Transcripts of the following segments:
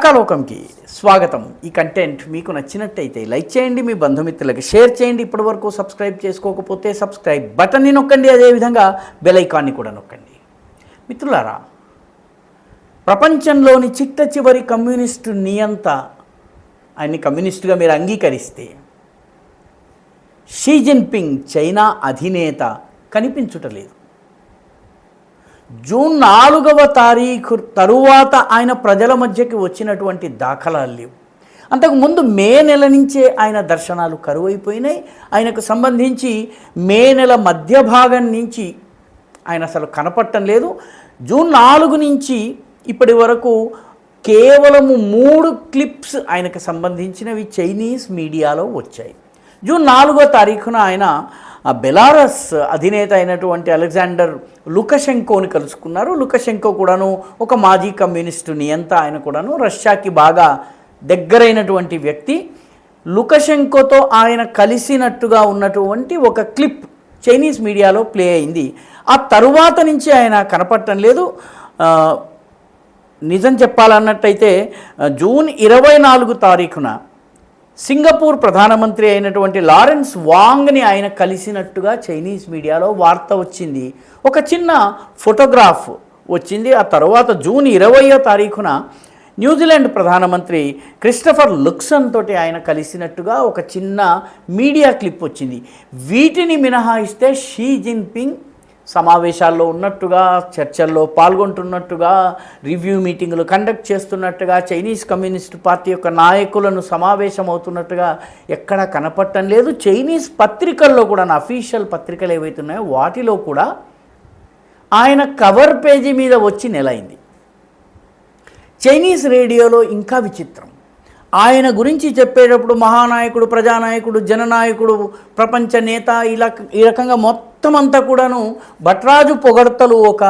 పతాకాలోకంకి స్వాగతం. ఈ కంటెంట్ మీకు నచ్చినట్టయితే లైక్ చేయండి, మీ బంధుమిత్రులకు షేర్ చేయండి. ఇప్పటివరకు సబ్స్క్రైబ్ చేసుకోకపోతే సబ్స్క్రైబ్ బటన్ని నొక్కండి, అదేవిధంగా బెల్ ఐకాన్ని కూడా నొక్కండి. మిత్రులారా, ప్రపంచంలోని చిట్ట చివరి కమ్యూనిస్టు నియంత, ఆయన్ని కమ్యూనిస్టుగా మీరు అంగీకరిస్తే, షీ జిన్పింగ్ చైనా అధినేత కనిపించుటలేదు. జూన్ 4వ తారీఖు తరువాత ఆయన ప్రజల మధ్యకి వచ్చినటువంటి దాఖలాలు లేవు. అంతకుముందు మే నెల నుంచే ఆయన దర్శనాలు కరువైపోయినాయి. ఆయనకు సంబంధించి మే నెల మధ్య భాగం నుంచి ఆయన అసలు కనపడటం లేదు. జూన్ 4 నుంచి ఇప్పటి వరకు కేవలము 3 క్లిప్స్ ఆయనకు సంబంధించినవి చైనీస్ మీడియాలో వచ్చాయి. జూన్ 4వ తారీఖున ఆయన బెలారస్ అధినేత అయినటువంటి అలెగ్జాండర్ లుకషెంకోని కలుసుకున్నారు. లుకషెంకో కూడాను ఒక మాజీ కమ్యూనిస్టు నియంత, ఆయన కూడాను రష్యాకి బాగా దగ్గరైనటువంటి వ్యక్తి. లుకషెంకోతో ఆయన కలిసినట్టుగా ఉన్నటువంటి ఒక క్లిప్ చైనీస్ మీడియాలో ప్లే అయింది. ఆ తరువాత నుంచి ఆయన కనపడటం లేదు. నిజం చెప్పాలన్నట్టయితే జూన్ 24 తారీఖున సింగపూర్ ప్రధానమంత్రి అయినటువంటి లారెన్స్ వాంగ్ని ఆయన కలిసినట్టుగా చైనీస్ మీడియాలో వార్త వచ్చింది. ఒక చిన్న ఫోటోగ్రాఫ్ వచ్చింది. ఆ తర్వాత జూన్ 20వ తారీఖున న్యూజిలాండ్ ప్రధానమంత్రి క్రిస్టఫర్ లుక్సన్ తోటి ఆయన కలిసినట్టుగా ఒక చిన్న మీడియా క్లిప్ వచ్చింది. వీటిని మినహాయిస్తే షీ జిన్పింగ్ సమావేశాల్లో ఉన్నట్టుగా, చర్చల్లో పాల్గొంటున్నట్టుగా, రివ్యూ మీటింగులు కండక్ట్ చేస్తున్నట్టుగా, చైనీస్ కమ్యూనిస్ట్ పార్టీ యొక్క నాయకులను సమావేశం అవుతున్నట్టుగా ఎక్కడా కనపడటం లేదు. చైనీస్ పత్రికల్లో కూడా, అఫీషియల్ పత్రికలు ఏవైతే ఉన్నాయో వాటిలో కూడా ఆయన కవర్ పేజీ మీద వచ్చి నెలైంది. చైనీస్ రేడియోలో ఇంకా విచిత్రం. ఆయన గురించి చెప్పేటప్పుడు మహానాయకుడు, ప్రజానాయకుడు, జననాయకుడు, ప్రపంచ నేత, ఈ రకంగా మొత్తం అంతా కూడాను భట్రాజు పొగడ్తలు ఒక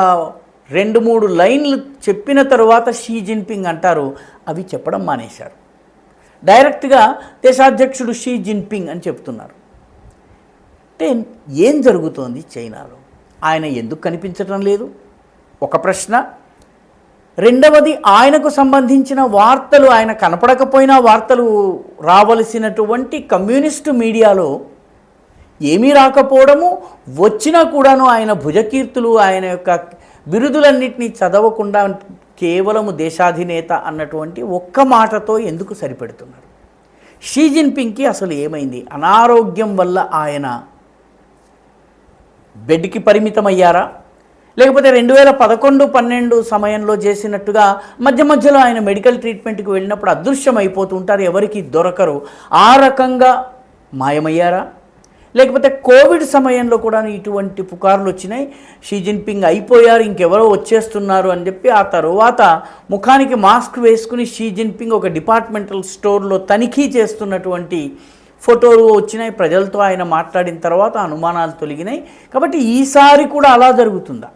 2-3 లైన్లు చెప్పిన తరువాత షీ జిన్పింగ్ అంటారు. అవి చెప్పడం మానేశారు. డైరెక్ట్గా దేశాధ్యక్షుడు షీ జిన్పింగ్ అని చెప్తున్నారు. అంటే ఏం జరుగుతోంది చైనాలో? ఆయన ఎందుకు కనిపించటం లేదు? ఒక ప్రశ్న. రెండవది, ఆయనకు సంబంధించిన వార్తలు, ఆయన కనపడకపోయినా వార్తలు రావలసినటువంటి కమ్యూనిస్టు మీడియాలో ఏమీ రాకపోవడము, వచ్చినా కూడాను ఆయన భుజకీర్తులు, ఆయన యొక్క బిరుదులన్నింటినీ చదవకుండా కేవలము దేశాధినేత అన్నటువంటి ఒక్క మాటతో ఎందుకు సరిపెడుతున్నారు? షీ జిన్పింగ్కి అసలు ఏమైంది? అనారోగ్యం వల్ల ఆయన బెడ్కి పరిమితమయ్యారా? లేకపోతే 2011-12 సమయంలో చేసినట్టుగా మధ్య మధ్యలో ఆయన మెడికల్ ట్రీట్మెంట్కి వెళ్ళినప్పుడు అదృశ్యం అయిపోతూ ఉంటారు, ఎవరికి దొరకరు, ఆ రకంగా మాయమయ్యారా? లేకపోతే కోవిడ్ సమయంలో కూడా ఇటువంటి పుకార్లు వచ్చినాయి, షీ జిన్పింగ్ అయిపోయారు, ఇంకెవరో వచ్చేస్తున్నారు అని చెప్పి ఆ తరువాత ముఖానికి మాస్క్ వేసుకుని షీ జిన్పింగ్ ఒక డిపార్ట్మెంటల్ స్టోర్లో తనిఖీ చేస్తున్నటువంటి ఫోటోలు వచ్చినాయి. ప్రజలతో ఆయన మాట్లాడిన తర్వాత అనుమానాలు తొలగినాయి. కాబట్టి ఈసారి కూడా అలా జరుగుతుందా?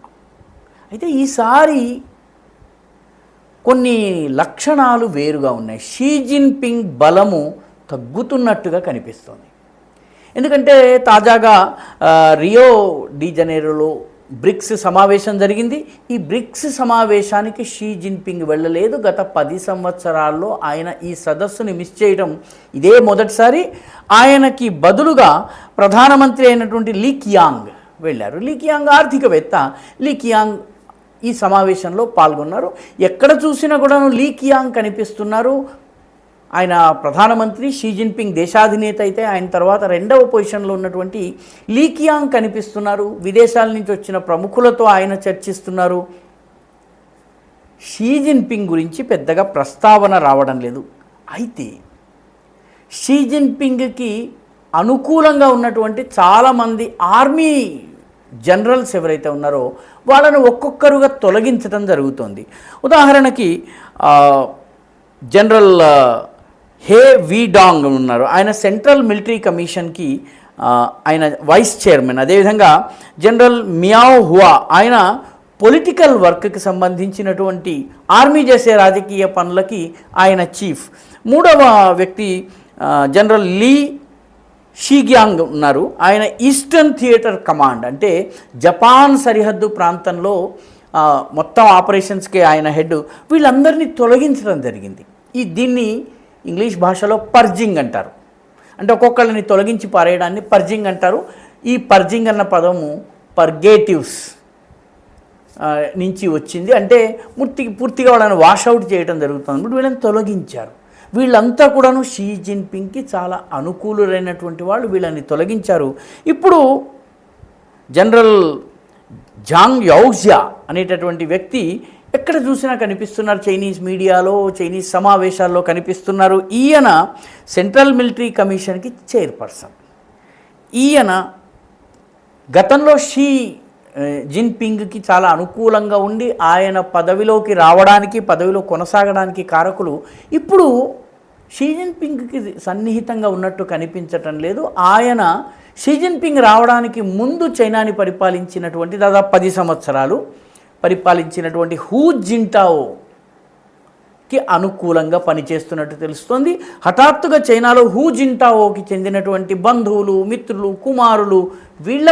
అయితే ఈసారి కొన్ని లక్షణాలు వేరుగా ఉన్నాయి. షీ జిన్పింగ్ బలము తగ్గుతున్నట్టుగా కనిపిస్తోంది. ఎందుకంటే తాజాగా రియో డి జనీరోలో బ్రిక్స్ సమావేశం జరిగింది. ఈ బ్రిక్స్ సమావేశానికి షీ జిన్పింగ్ వెళ్ళలేదు. గత 10 సంవత్సరాల్లో ఆయన ఈ సదస్సుని మిస్ చేయడం ఇదే మొదటిసారి. ఆయనకి బదులుగా ప్రధానమంత్రి అయినటువంటి లీ కియాంగ్ వెళ్ళారు. లీ కియాంగ్ ఆర్థికవేత్త. లీ కియాంగ్ ఈ సమావేశంలో పాల్గొన్నారు. ఎక్కడ చూసినా కూడా లీ కియాంగ్ కనిపిస్తున్నారు. ఆయన ప్రధానమంత్రి, షీ జిన్పింగ్ దేశాధినేత అయితే ఆయన తర్వాత 2వ పొజిషన్లో ఉన్నటువంటి లీ కియాంగ్ కనిపిస్తున్నారు. విదేశాల నుంచి వచ్చిన ప్రముఖులతో ఆయన చర్చిస్తున్నారు. షీ జిన్పింగ్ గురించి పెద్దగా ప్రస్తావన రావడం లేదు. అయితే షీ జిన్పింగ్కి అనుకూలంగా ఉన్నటువంటి చాలామంది ఆర్మీ జనరల్స్ ఎవరైతే ఉన్నారో వాళ్ళను ఒక్కొక్కరుగా తొలగించడం జరుగుతుంది. ఉదాహరణకి జనరల్ హే వీడాంగ్ ఉన్నారు. ఆయన సెంట్రల్ మిలిటరీ కమిషన్కి ఆయన వైస్ చైర్మన్. అదేవిధంగా జనరల్ మియావ్ హువా, ఆయన పొలిటికల్ వర్క్కి సంబంధించినటువంటి ఆర్మీ చేసే రాజకీయ పనులకి ఆయన చీఫ్. 3వ వ్యక్తి జనరల్ లీ షీగ్యాంగ్ ఉన్నారు. ఆయన ఈస్టర్న్ థియేటర్ కమాండ్, అంటే జపాన్ సరిహద్దు ప్రాంతంలో మొత్తం ఆపరేషన్స్కి ఆయన హెడ్. వీళ్ళందరినీ తొలగించడం జరిగింది. దీన్ని ఇంగ్లీష్ భాషలో పర్జింగ్ అంటారు. అంటే ఒక్కొక్కళ్ళని తొలగించి పారేయడాన్ని పర్జింగ్ అంటారు. ఈ పర్జింగ్ అన్న పదము పర్గేటివ్స్ నుంచి వచ్చింది. అంటే పూర్తిగా వాళ్ళని వాషౌట్ చేయడం జరుగుతుంది. ఇప్పుడు వీళ్ళని తొలగించారు. వీళ్ళంతా కూడాను షీ జిన్పింగ్కి చాలా అనుకూలులైనటువంటి వాళ్ళు. వీళ్ళని తొలగించారు. ఇప్పుడు జనరల్ జాంగ్ యౌజియా అనేటటువంటి వ్యక్తి ఎక్కడ చూసినా కనిపిస్తున్నారు. చైనీస్ మీడియాలో, చైనీస్ సమావేశాల్లో కనిపిస్తున్నారు. ఈయన సెంట్రల్ మిలిటరీ కమిషన్కి చైర్పర్సన్. ఈయన గతంలో షీ జిన్పింగ్కి చాలా అనుకూలంగా ఉండి ఆయన పదవిలోకి రావడానికి, పదవిలో కొనసాగడానికి కారకులు. ఇప్పుడు షీ జిన్పింగ్కి సన్నిహితంగా ఉన్నట్టు కనిపించటం లేదు. ఆయన షీ జిన్పింగ్ రావడానికి ముందు చైనాని పరిపాలించినటువంటి దాదాపు 10 సంవత్సరాలు పరిపాలించినటువంటి హూ జింటావోకి అనుకూలంగా పనిచేస్తున్నట్టు తెలుస్తోంది. హఠాత్తుగా చైనాలో హూ జింటావోకి చెందినటువంటి బంధువులు, మిత్రులు, కుమారులు వీళ్ల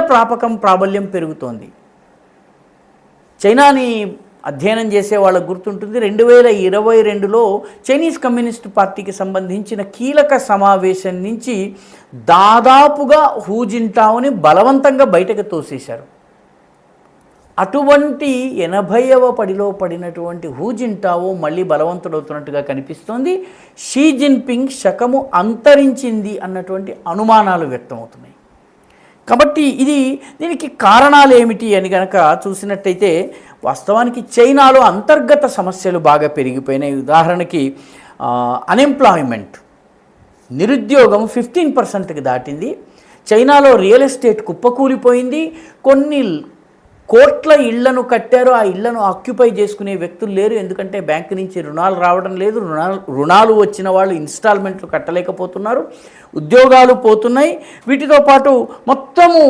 ప్రాబల్యం పెరుగుతోంది. చైనాని అధ్యయనం చేసే వాళ్ళకు గుర్తుంటుంది, 2022లో చైనీస్ కమ్యూనిస్ట్ పార్టీకి సంబంధించిన కీలక సమావేశం నుంచి దాదాపుగా హూ జింటావోని బలవంతంగా బయటకు తోసేశారు. అటువంటి 80వ పడిలో పడినటువంటి హూ జింటావో మళ్ళీ బలవంతుడవుతున్నట్టుగా కనిపిస్తోంది. షీ జిన్పింగ్ శకము అంతరించింది అన్నటువంటి అనుమానాలు వ్యక్తమవుతున్నాయి. కాబట్టి దీనికి కారణాలు ఏమిటి అని కనుక చూసినట్టయితే వాస్తవానికి చైనాలో అంతర్గత సమస్యలు బాగా పెరిగిపోయినాయి. ఉదాహరణకి అన్ఎంప్లాయ్మెంట్, నిరుద్యోగం 15%కి దాటింది. చైనాలో రియల్ ఎస్టేట్ కుప్పకూలిపోయింది. కొన్ని కోట్ల ఇళ్లను కట్టారు. ఆ ఇళ్లను ఆక్యుపై చేసుకునే వ్యక్తులు లేరు. ఎందుకంటే బ్యాంకు నుంచి రుణాలు రావడం లేదు. రుణాలు వచ్చిన వాళ్ళు ఇన్స్టాల్మెంట్లు కట్టలేకపోతున్నారు. ఉద్యోగాలు పోతున్నాయి. వీటితో పాటు మొత్తము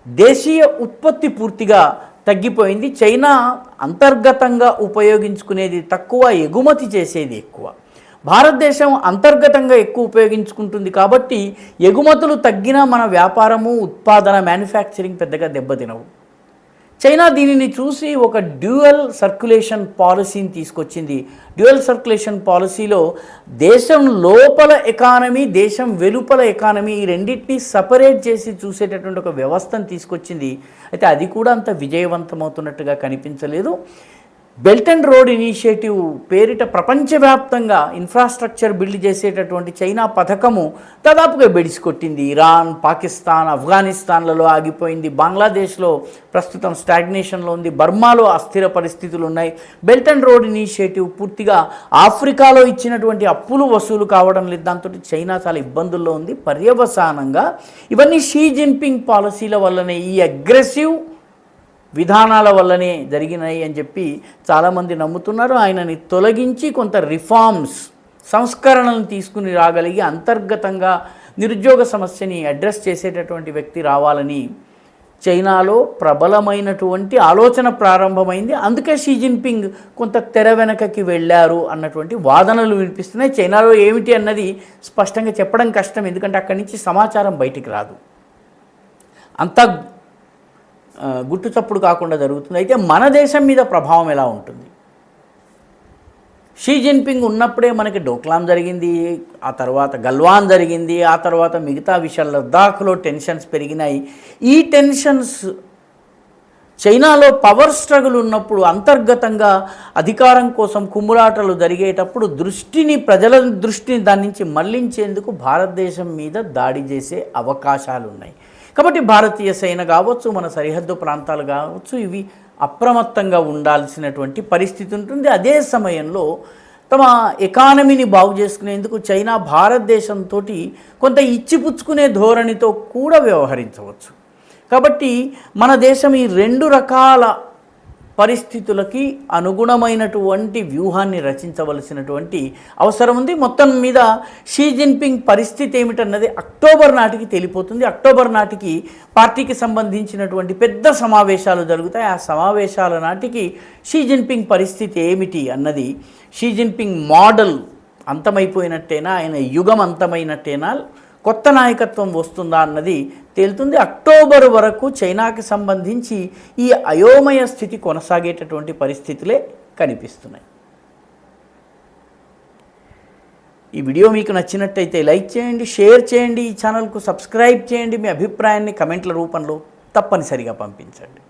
దేశీయ ఉత్పత్తి పూర్తిగా తగ్గిపోయింది. చైనా అంతర్గతంగా ఉపయోగించుకునేది తక్కువ, ఎగుమతి చేసేది ఎక్కువ. భారతదేశం అంతర్గతంగా ఎక్కువ ఉపయోగించుకుంటుంది కాబట్టి ఎగుమతులు తగ్గినా మన వ్యాపారము, ఉత్పాదన, మ్యానుఫ్యాక్చరింగ్ పెద్దగా దెబ్బతినవు. చైనా దీనిని చూసి ఒక డ్యూయల్ సర్క్యులేషన్ పాలసీని తీసుకొచ్చింది. డ్యూయల్ సర్క్యులేషన్ పాలసీలో దేశం లోపల ఎకానమీ, దేశం వెలుపల ఎకానమీ ఈ రెండింటినీ సపరేట్ చేసి చూసేటటువంటి ఒక వ్యవస్థను తీసుకొచ్చింది. అయితే అది కూడా అంత విజయవంతమవుతున్నట్టుగా కనిపించలేదు. బెల్ట్ అండ్ రోడ్ ఇనిషియేటివ్ పేరిట ప్రపంచవ్యాప్తంగా ఇన్ఫ్రాస్ట్రక్చర్ బిల్డ్ చేసేటటువంటి చైనా పథకము దాదాపుగా బెడిసికొట్టింది. ఇరాన్, పాకిస్తాన్, ఆఫ్ఘనిస్తాన్లలో ఆగిపోయింది. బంగ్లాదేశ్లో ప్రస్తుతం స్టాగ్నేషన్లో ఉంది. బర్మాలో అస్థిర పరిస్థితులు ఉన్నాయి. బెల్ట్ అండ్ రోడ్ ఇనిషియేటివ్ పూర్తిగా ఆఫ్రికాలో ఇచ్చినటువంటి అప్పులు వసూలు కావడం లేదు. దాంతో చైనా చాలా ఇబ్బందుల్లో ఉంది. పర్యవసానంగా ఇవన్నీ షీ జిన్పింగ్ పాలసీల వల్లనే, ఈ అగ్రెసివ్ విధానాల వల్లనే జరిగినాయి అని చెప్పి చాలామంది నమ్ముతున్నారు. ఆయనని తొలగించి కొంత రిఫార్మ్స్, సంస్కరణలను తీసుకుని రాగలిగి అంతర్గతంగా నిరుద్యోగ సమస్యని అడ్రస్ చేసేటటువంటి వ్యక్తి రావాలని చైనాలో ప్రబలమైనటువంటి ఆలోచన ప్రారంభమైంది. అందుకే షీ జిన్పింగ్ కొంత తెర వెనకకి వెళ్ళారు అన్నటువంటి వాదనలు వినిపిస్తున్నాయి. చైనాలో ఏమిటి అన్నది స్పష్టంగా చెప్పడం కష్టం, ఎందుకంటే అక్కడి నుంచి సమాచారం బయటికి రాదు. అంతా గుట్టు చప్పుడు కాకుండా జరుగుతుంది. అయితే మన దేశం మీద ప్రభావం ఎలా ఉంటుంది? షీ జిన్పింగ్ ఉన్నప్పుడే మనకి డోక్లాం జరిగింది, ఆ తర్వాత గల్వాన్ జరిగింది, ఆ తర్వాత మిగతా విషయాలు లద్దాఖ్లో టెన్షన్స్ పెరిగినాయి. ఈ టెన్షన్స్ చైనాలో పవర్ స్ట్రగుల్ ఉన్నప్పుడు, అంతర్గతంగా అధికారం కోసం కుమ్ములాటలు జరిగేటప్పుడు ప్రజల దృష్టిని దాని నుంచి మళ్లించేందుకు భారతదేశం మీద దాడి చేసే అవకాశాలు ఉన్నాయి. కాబట్టి భారతీయ సేన కావచ్చు, మన సరిహద్దు ప్రాంతాలు కావచ్చు, ఇవి అప్రమత్తంగా ఉండాల్సినటువంటి పరిస్థితి ఉంటుంది. అదే సమయంలో తమ ఎకానమీని బాగు చేసుకునేందుకు చైనా భారతదేశంతో కొంత ఇచ్చిపుచ్చుకునే ధోరణితో కూడా వ్యవహరించవచ్చు. కాబట్టి మన దేశం ఈ 2 రకాల పరిస్థితులకి అనుగుణమైనటువంటి వ్యూహాన్ని రచించవలసినటువంటి అవసరం ఉంది. మొత్తం మీద షీ జిన్పింగ్ పరిస్థితి ఏమిటన్నది అక్టోబర్ నాటికి తెలిపోతుంది. అక్టోబర్ నాటికి పార్టీకి సంబంధించినటువంటి పెద్ద సమావేశాలు జరుగుతాయి. ఆ సమావేశాల నాటికి షీ జిన్పింగ్ పరిస్థితి ఏమిటి అన్నది, షీ జిన్పింగ్ మోడల్ అంతమైపోయినట్టేనా, ఆయన యుగం అంతమైనట్టేనా, కొత్త నాయకత్వం వస్తుందా అన్నది తేలుతుంది. అక్టోబర్ వరకు చైనాకి సంబంధించి ఈ అయోమయ స్థితి కొనసాగేటటువంటి పరిస్థితులే కనిపిస్తున్నాయి. ఈ వీడియో మీకు నచ్చినట్టయితే లైక్ చేయండి, షేర్ చేయండి, ఈ ఛానల్కు సబ్స్క్రైబ్ చేయండి, మీ అభిప్రాయాన్ని కమెంట్ల రూపంలో తప్పనిసరిగా పంపించండి.